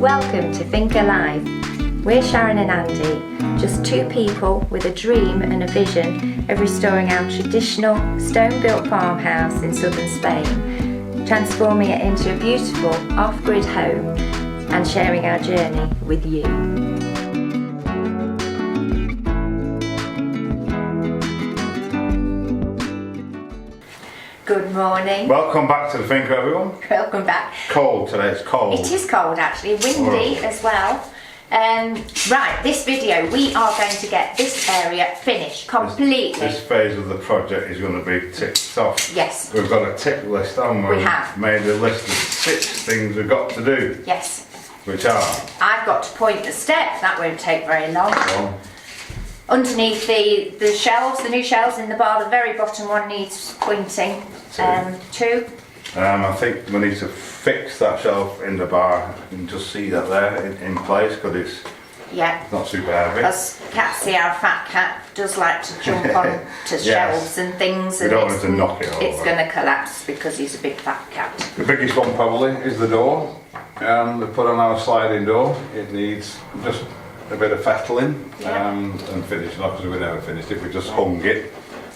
Welcome to Think Alive. We're Sharon and Andy, just two people with a dream and a vision of restoring our traditional stone-built farmhouse in southern Spain, transforming it into a beautiful off-grid home and sharing our journey with you. Good morning. Welcome back to the Think, everyone. Welcome back. Cold today, it's cold. It is cold actually, windy as well. Right, this video we are going to get this area finished completely. This phase of the project is going to be ticked off. Yes. We've got a tick list, haven't we? We have. Made a list of 6 things we've got to do. Yes. Which are? I've got to point the steps, that won't take very long. One. Underneath the shelves, the new shelves in the bar, the very bottom one needs pointing. 2. I think we need to fix that shelf in the bar. You can just see that there in place because it's not super heavy. Because Catsy, our fat cat, does like to jump on to shelves and things. We don't want to knock it over. It's going to collapse because he's a big fat cat. The biggest one probably is the door. We put on our sliding door. It needs just a bit of fettling and finishing off because we never finished it. We just hung it.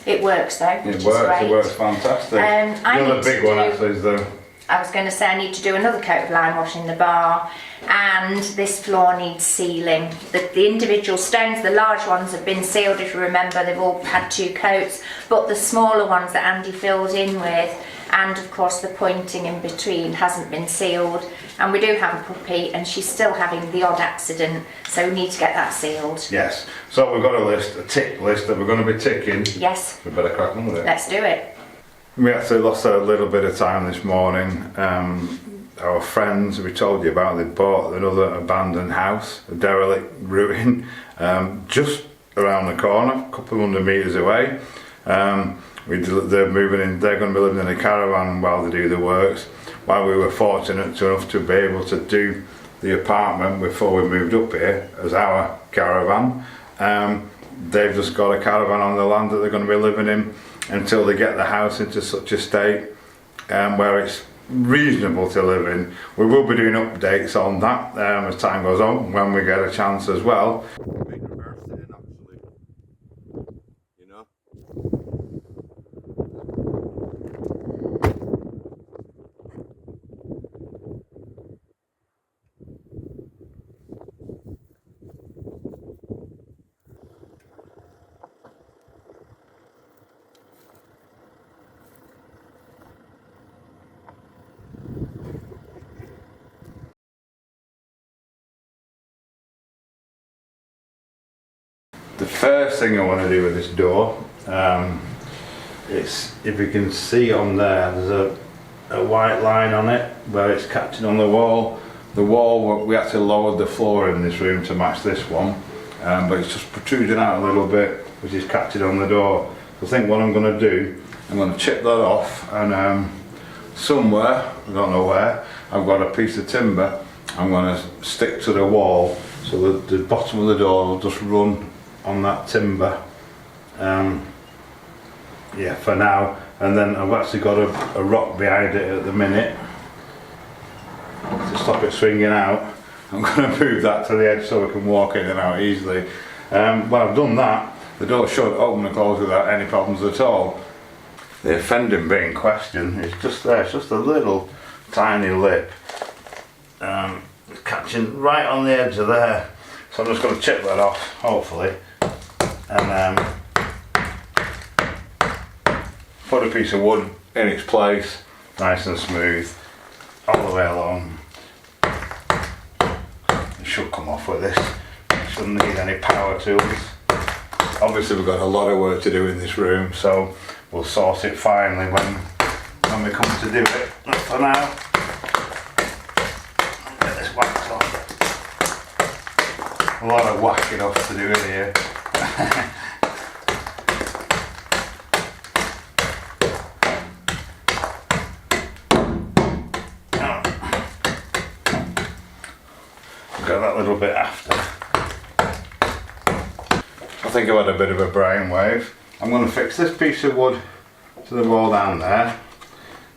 It works though. It works fantastic. The other big one actually is the... I was going to say I need to do another coat of lime wash in the bar, and this floor needs sealing. The individual stones, the large ones have been sealed, if you remember, they've all had 2 coats, but the smaller ones that Andy filled in with, and of course the pointing in between hasn't been sealed. And we do have a puppy and she's still having the odd accident, so we need to get that sealed. Yes, so we've got a tick list that we're going to be ticking. Yes. We better crack on with it. Let's do it. We actually lost a little bit of time this morning. Our friends we told you about, they bought another abandoned house, a derelict ruin, just around the corner, a couple of 100 metres away. They're moving in, they're going to be living in a caravan while they do the works. While we were fortunate enough to be able to do the apartment before we moved up here as our caravan, they've just got a caravan on the land that they're going to be living in until they get the house into such a state where it's reasonable to live in. We will be doing updates on that as time goes on when we get a chance as well. The first thing I want to do with this door is, if you can see on there, there's a white line on it where it's catching on the wall. The wall, we actually lowered the floor in this room to match this one, but it's just protruding out a little bit, which is catching on the door. So I think what I'm going to do, I'm going to chip that off, and somewhere, I don't know where, I've got a piece of timber I'm going to stick to the wall so that the bottom of the door will just run on that timber, for now. And then I've actually got a rock behind it at the minute to stop it swinging out. I'm going to move that to the edge so we can walk in and out easily. When I've done that, the door should open and close without any problems at all. The offending bit in question is just there, it's just a little tiny lip catching right on the edge of there. So I'm just going to chip that off, hopefully, and put a piece of wood in its place, nice and smooth, all the way along. It should come off with this, it shouldn't need any power tools. Obviously we've got a lot of work to do in this room, so we'll sort it finally when we come to do it. But for now, get this wax off. A lot of whacking off to do in here. Got that little bit after. I think I've had a bit of a brainwave. I'm going to fix this piece of wood to the wall down there,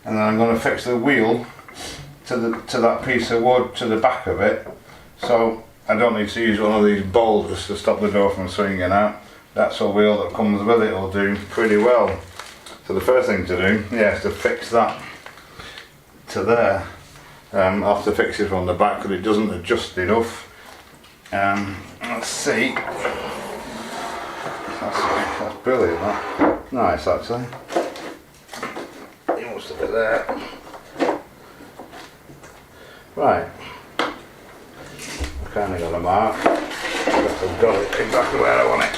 and then I'm going to fix the wheel to that piece of wood to the back of it, so I don't need to use one of these boulders to stop the door from swinging out. That's a wheel that comes with it will do pretty well. So the first thing to do, yeah, is to fix that to there. I'll have to fix it from the back because it doesn't adjust enough. Let's see. That's brilliant, that. Nice, actually. It must have been there. Right. I've kind of got a mark. I've got it exactly where I want it.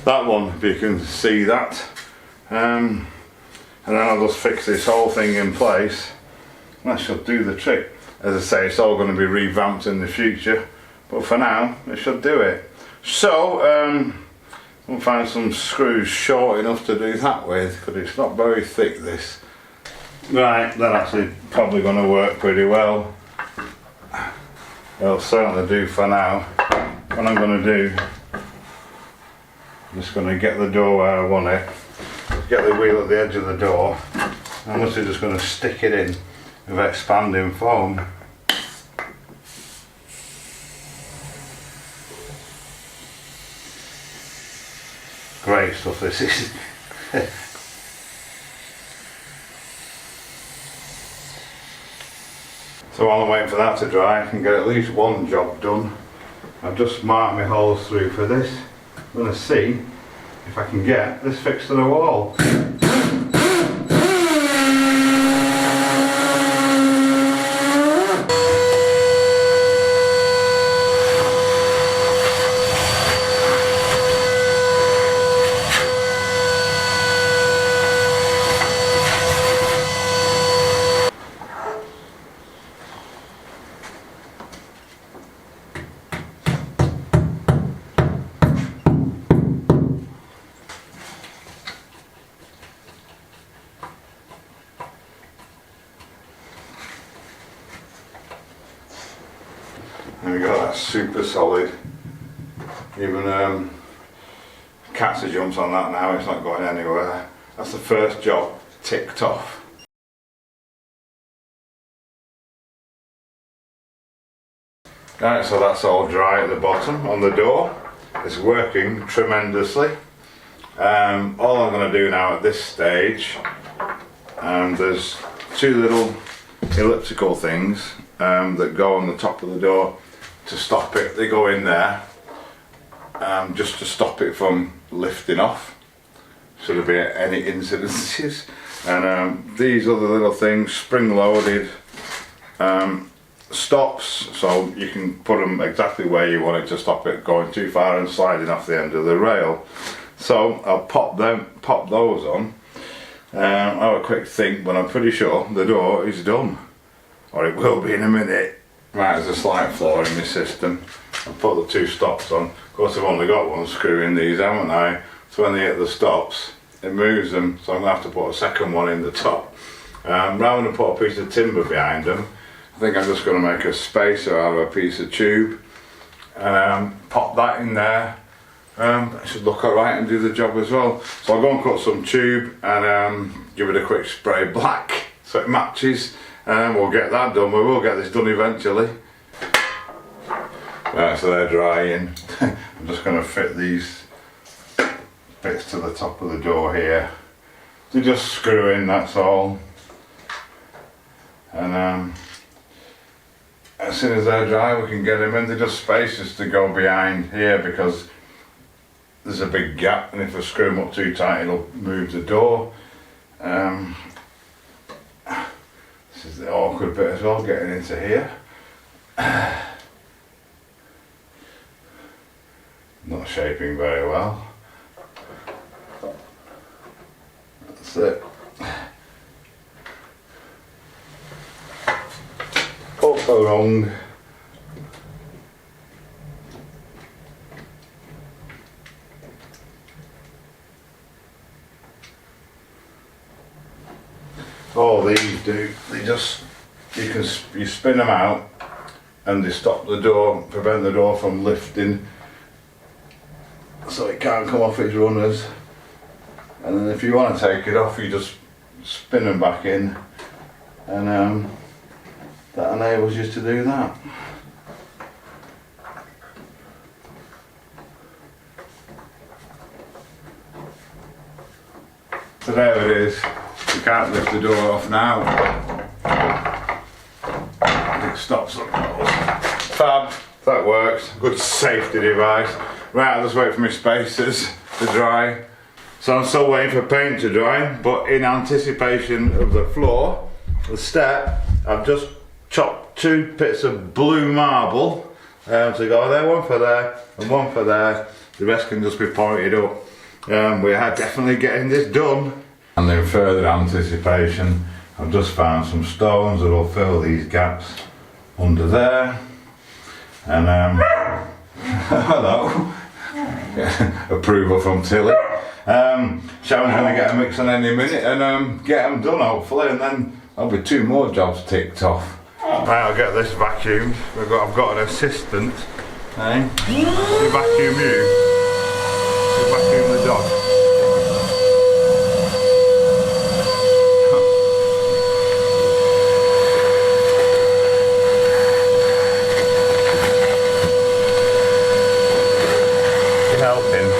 That one, if you can see that. And then I'll just fix this whole thing in place. That should do the trick. As I say, it's all going to be revamped in the future, but for now, it should do it. So, we'll find some screws short enough to do that with, because it's not very thick, this. Right, that's actually probably going to work pretty well. It'll certainly do for now. What I'm going to do, I'm just going to get the door where I want it, get the wheel at the edge of the door, and I'm literally just going to stick it in with expanding foam. Great stuff this is. So while I'm waiting for that to dry, I can get at least one job done. I've just marked my holes through for this. I'm going to see if I can get this fixed to the wall. There we go, that's super solid. Even cats jumps on that now, it's not going anywhere. That's the first job ticked off. Right, so that's all dry at the bottom on the door. It's working tremendously. All I'm going to do now at this stage, there's two little elliptical things that go on the top of the door to stop it. They go in there just to stop it from lifting off, should there be any incidences. And these other little things, spring loaded stops, so you can put them exactly where you want it to stop it going too far and sliding off the end of the rail. So I'll pop those on. I'll have a quick think, but I'm pretty sure the door is done, or it will be in a minute. Right, there's a slight flaw in my system. I'll put the two stops on. Of course, I've only got one screw in these, haven't I? So when they hit the stops, it moves them, so I'm going to have to put a second one in the top. Rather than put a piece of timber behind them, I think I'm just going to make a spacer out of a piece of tube and pop that in there. It should look alright and do the job as well. So I'll go and cut some tube and give it a quick spray black so it matches, and we'll get that done. We will get this done eventually. Right, so they're drying. I'm just going to fit these bits to the top of the door here. They just screw in, that's all. And as soon as they're dry, we can get them in. They're just spacers to go behind here because there's a big gap, and if I screw them up too tight, it'll move the door. This is the awkward bit as well, getting into here. Not shaping very well. That's it. Up along. All these do, you spin them out and they stop the door, prevent the door from lifting so it can't come off its runners. And then if you want to take it off, you just spin them back in and that enables you to do that. So there it is. You can't lift the door off now. It stops up those. Fab, that works. Good safety device. Right, I'll just wait for my spacers to dry. So I'm still waiting for paint to dry, but in anticipation of the floor, the step, I've just chopped 2 bits of blue marble to go there, one for there and one for there. The rest can just be pointed up. We are definitely getting this done. And in further anticipation, I've just found some stones that will fill these gaps under there. And hello. Approval from Tilly. Sharon's going to get a mix on any minute and get them done hopefully, and then there'll be 2 more jobs ticked off. Right, I'll get this vacuumed. I've got an assistant. Hey, to vacuum you. To vacuum the dog. You helping?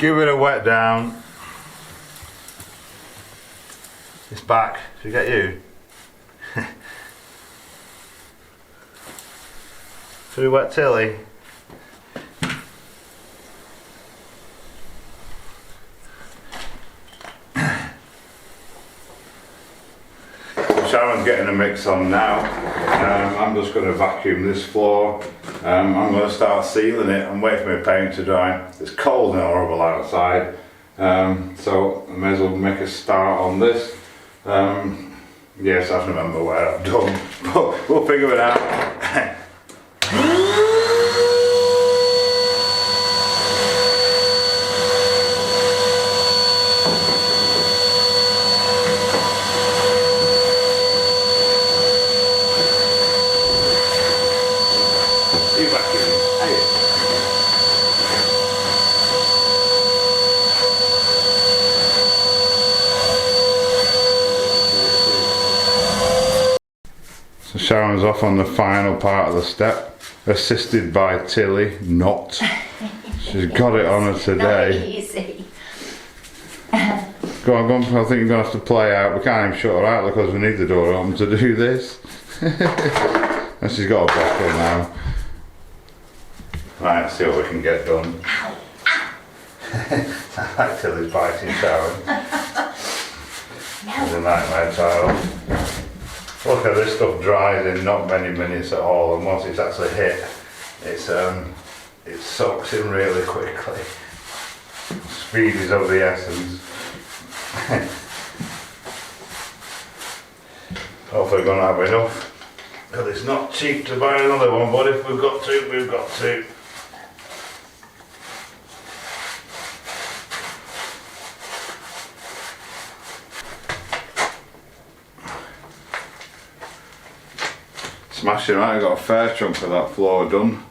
Give it a wet down. It's back. Should we get you? Should we wet Tilly? Sharon's getting a mix on now. I'm just going to vacuum this floor. I'm going to start sealing it and wait for my paint to dry. It's cold and horrible outside, so I may as well make a start on this. Yes, I remember where I've done, but we'll figure it out. So Sharon's off on the final part of the step, assisted by Tilly, not. She's got it on her today. Not easy. Go on, I think you're going to have to play out. We can't even shut her out because we need the door open to do this. And she's got a bottle now. Right, let's see what we can get done. Ow, ow. I like Tilly's biting Sharon. No. It's a nightmare child. Look at this stuff dries in not many minutes at all, and once it's actually hit, it soaks in really quickly. Speed is of the essence. Hopefully we're going to have enough, because it's not cheap to buy another one, but if we've got to, we've got to. Smashing right, I've got a fair chunk of that floor done.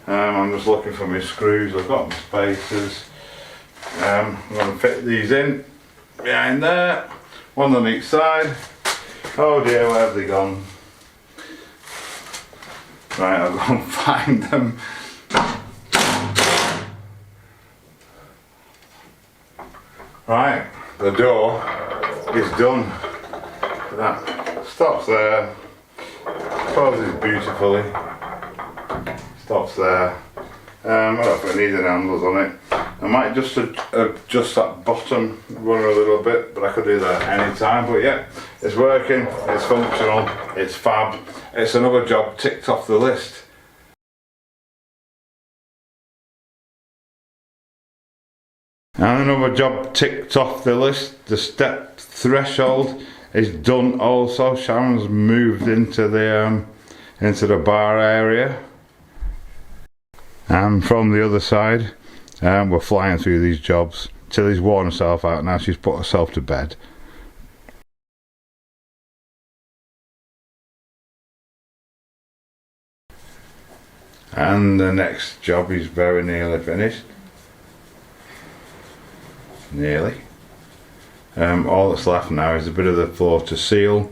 I'm just looking for my screws, I've got my spacers. I'm going to fit these in behind there, one on each side. Oh dear, where have they gone? Right, I'll go and find them. Right, the door is done. That stops there. Closes beautifully. Stops there. I don't know if it needs any handles on it. I might just adjust that bottom runner a little bit, but I could do that any time. But yeah, it's working, it's functional, it's fab. It's another job ticked off the list. And another job ticked off the list, the step threshold is done also. Sharon's moved into the bar area. And from the other side, we're flying through these jobs. Tilly's worn herself out now, she's put herself to bed. And the next job is very nearly finished. Nearly. All that's left now is a bit of the floor to seal,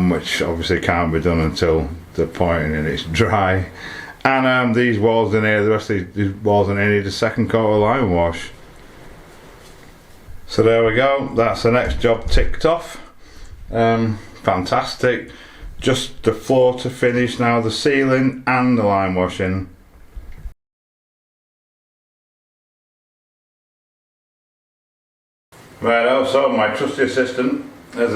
which obviously can't be done until the point and it's dry. And these walls in here, the rest of these walls in here need a second coat of lime wash. So there we go, that's the next job ticked off. Fantastic. Just the floor to finish now, the ceiling and the lime washing. Right, so my trusty assistant has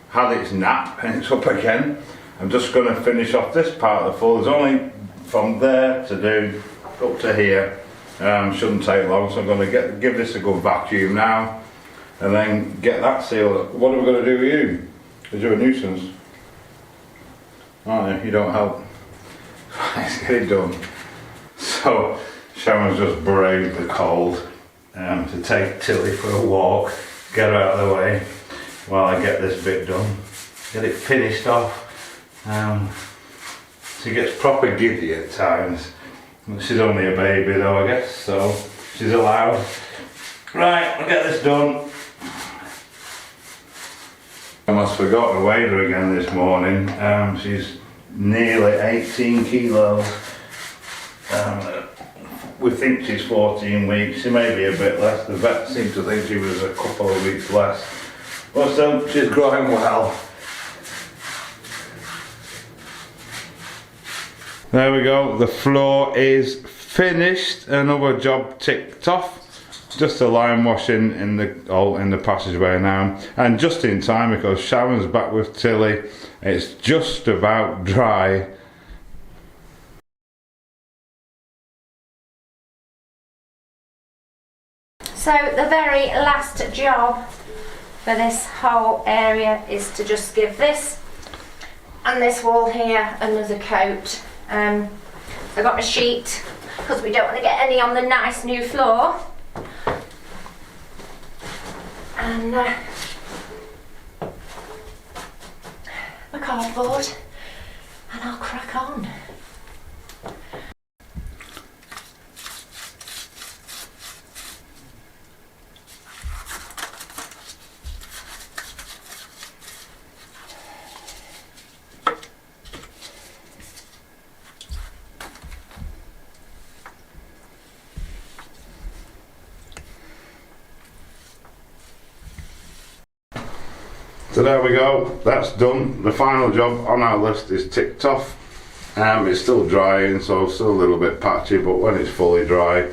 had its nap and it's up again. I'm just going to finish off this part of the floor. There's only from there to do up to here. Shouldn't take long, so I'm going to give this a good vacuum now and then get that sealed up. What are we going to do with you? Because you're a nuisance. Aren't you? You don't help. Let's get it done. So Sharon's just braved the cold to take Tilly for a walk, get her out of the way while I get this bit done, get it finished off. She gets proper giddy at times. She's only a baby though, I guess, so she's allowed. Right, I'll get this done. I almost forgot to weigh her again this morning. She's nearly 18 kilos. We think she's 14 weeks, she may be a bit less. The vet seemed to think she was a couple of weeks less. But still, she's growing well. There we go, the floor is finished. Another job ticked off. Just the lime washing in the passageway now. And just in time because Sharon's back with Tilly. It's just about dry. So the very last job for this whole area is to just give this and this wall here another coat. I got my sheet because we don't want to get any on the nice new floor. And my cardboard, and I'll crack on. So there we go, that's done. The final job on our list is ticked off. It's still drying, so still a little bit patchy, but when it's fully dry,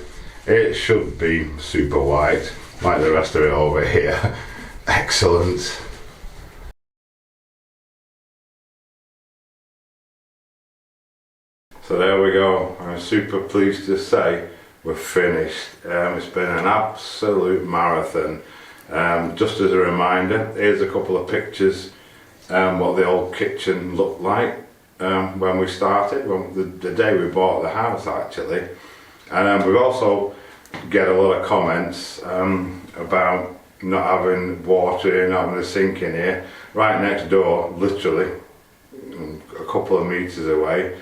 it should be super white, like the rest of it over here. Excellent. So there we go, I'm super pleased to say we're finished. It's been an absolute marathon. Just as a reminder, here's a couple of pictures what the old kitchen looked like when we started, the day we bought the house actually. And we've also get a lot of comments about not having water here, not having a sink in here. Right next door, literally a couple of meters away,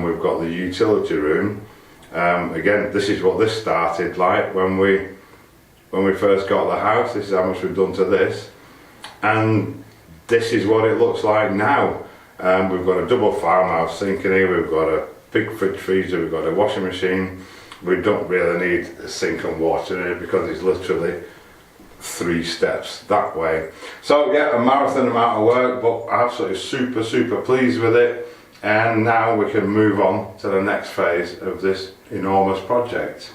we've got the utility room. Again, this is what this started like when we first got the house. This is how much we've done to this, and this is what it looks like now. We've got a double farmhouse sink in here, we've got a big fridge freezer, we've got a washing machine. We don't really need a sink and water in here because it's literally 3 steps that way. So yeah, a marathon amount of work, but absolutely super pleased with it. And now we can move on to the next phase of this enormous project.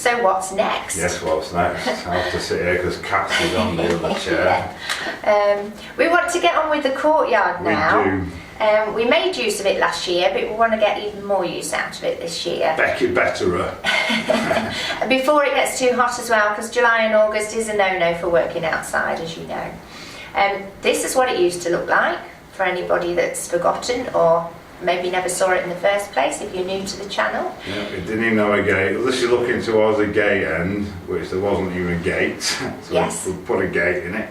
So what's next? Yes, what's next? I have to sit here because Kat is on the other chair. We want to get on with the courtyard now. We do. We made use of it last year, but we want to get even more use out of it this year. Becky betterer. Before it gets too hot as well, because July and August is a no-no for working outside, as you know. This is what it used to look like, for anybody that's forgotten or maybe never saw it in the first place, if you're new to the channel. Yeah, it didn't even have a gate. This is looking towards the gate end, which there wasn't even a gate. So yes. we put a gate in it.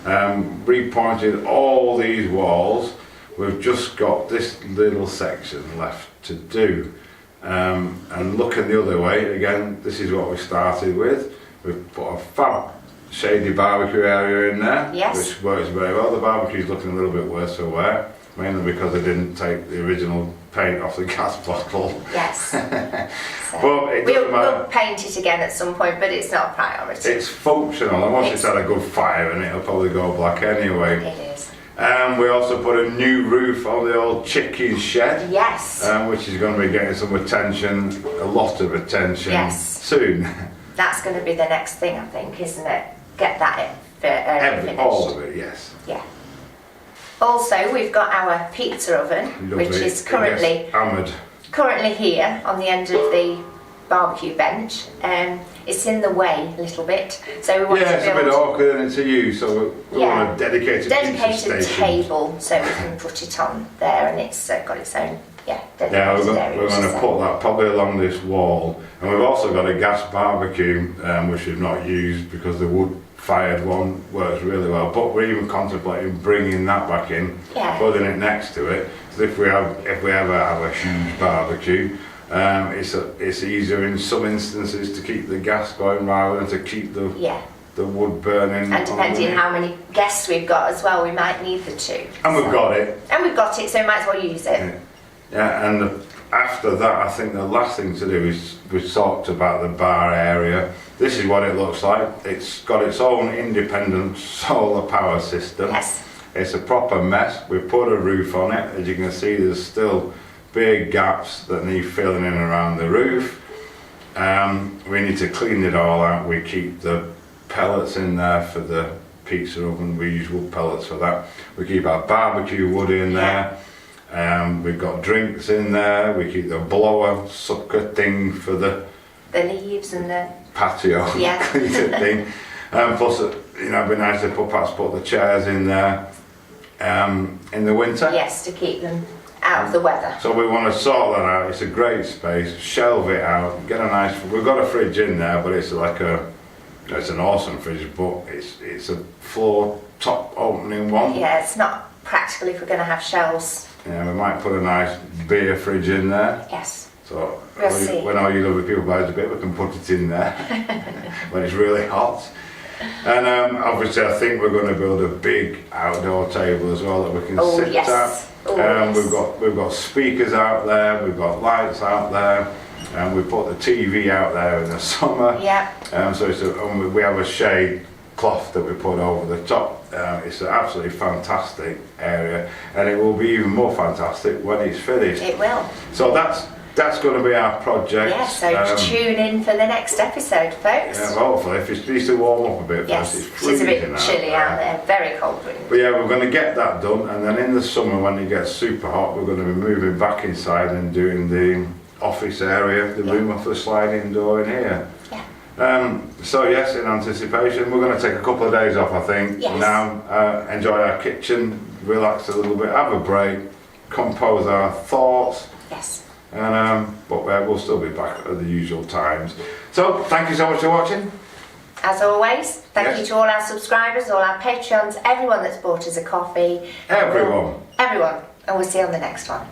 Repointed all these walls. We've just got this little section left to do. And looking the other way, again, this is what we started with. We've put a fab shady barbecue area in there, yes. which works very well. The barbecue's looking a little bit worse for wear, mainly because I didn't take the original paint off the gas bottle. Yes. So But it doesn't matter. We'll paint it again at some point, but it's not a priority. It's functional, and once it's had a good fire in it, it'll probably go black anyway. It is. We also put a new roof on the old chicken shed. Yes. Which is going to be getting some attention, a lot of attention, yes. soon. That's going to be the next thing, I think, isn't it? Get that finished. All of it, yes. Yeah. Also, we've got our pizza oven, Lovely. which is currently here on the end of the barbecue bench. It's in the way a little bit, so we want to build it's a bit awkward and it's to use, so we want a dedicated pizza station. Table so we can put it on there, and it's got its own dedicated area. We're going to put that probably along this wall, and we've also got a gas barbecue which we've not used because the wood-fired one works really well. But we're even contemplating bringing that back in, putting it next to it. So if we ever have a huge barbecue, it's easier in some instances to keep the gas going rather than to keep the wood burning. And depending on how many guests we've got as well, we might need the two. And we've got it. And we've got it, so we might as well use it. Yeah, and after that, I think the last thing to do is we talked about the bar area. This is what it looks like. It's got its own independent solar power system. Yes. It's a proper mess. We've put a roof on it. As you can see, there's still big gaps that need filling in around the roof. We need to clean it all out. We keep the pellets in there for the pizza oven. We use wood pellets for that. We keep our barbecue wood in there. We've got drinks in there. We keep the blower sucker thing for the leaves and the patio cleaner thing. Plus, it'd be nice to perhaps put the chairs in there in the winter. Yes, to keep them out of the weather. So we want to sort that out. It's a great space. Shelve it out. Get a nice. We've got a fridge in there, but it's like it's an awesome fridge, but it's a floor top opening one. Yeah, it's not practical if we're going to have shelves. Yeah, we might put a nice beer fridge in there. Yes. So we'll see. When all you lovely people buy a beer, we can put it in there when it's really hot. And obviously, I think we're going to build a big outdoor table as well that we can sit at. We've got speakers out there. We've got lights out there. And we put the TV out there in the summer. Yeah. So we have a shade cloth that we put over the top. It's an absolutely fantastic area, and it will be even more fantastic when it's finished. It will. So that's going to be our project. Yeah, so tune in for the next episode, folks. Yeah, hopefully, if it needs to warm up a bit yes, first. it's a bit chilly out there, very cold wind. But yeah, we're going to get that done, and then in the summer when it gets super hot, we're going to be moving back inside and doing the office area, the room off the sliding door in here. So yes, in anticipation, we're going to take a couple of days off, I think. Yes. Now, enjoy our kitchen, relax a little bit, have a break, compose our thoughts. Yes. And but we'll still be back at the usual times. So thank you so much for watching. As always, thank you to all our subscribers, all our Patreons, everyone that's bought us a coffee. Everyone. And we'll see you on the next one.